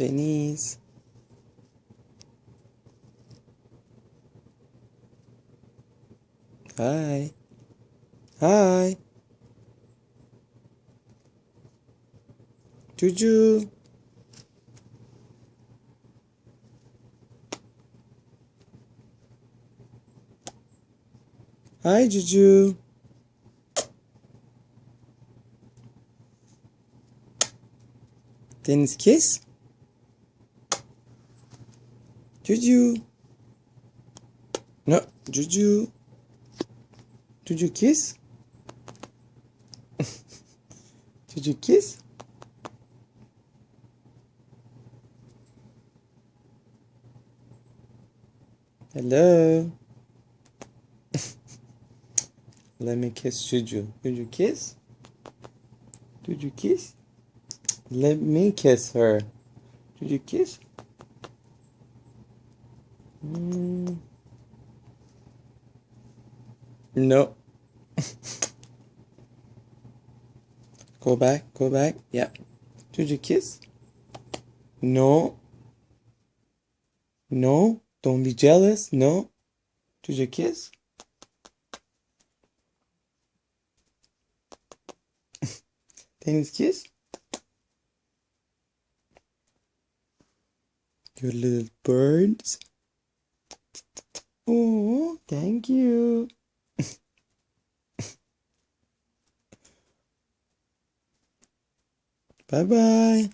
Deniz. Hi. Hi. JooJoo. Hi, JooJoo. Deniz kiss. JooJoo. No, JooJoo. JooJoo kiss. JooJoo kiss. Hello. Let me kiss JooJoo. JooJoo kiss. JooJoo kiss. Let me kiss her. JooJoo kiss. No. Go back. Go back. Yeah. JooJoo kiss. No. No. Don't be jealous. No. JooJoo kiss. Deniz kiss. Your little birds. Oh, thank you. Bye-bye.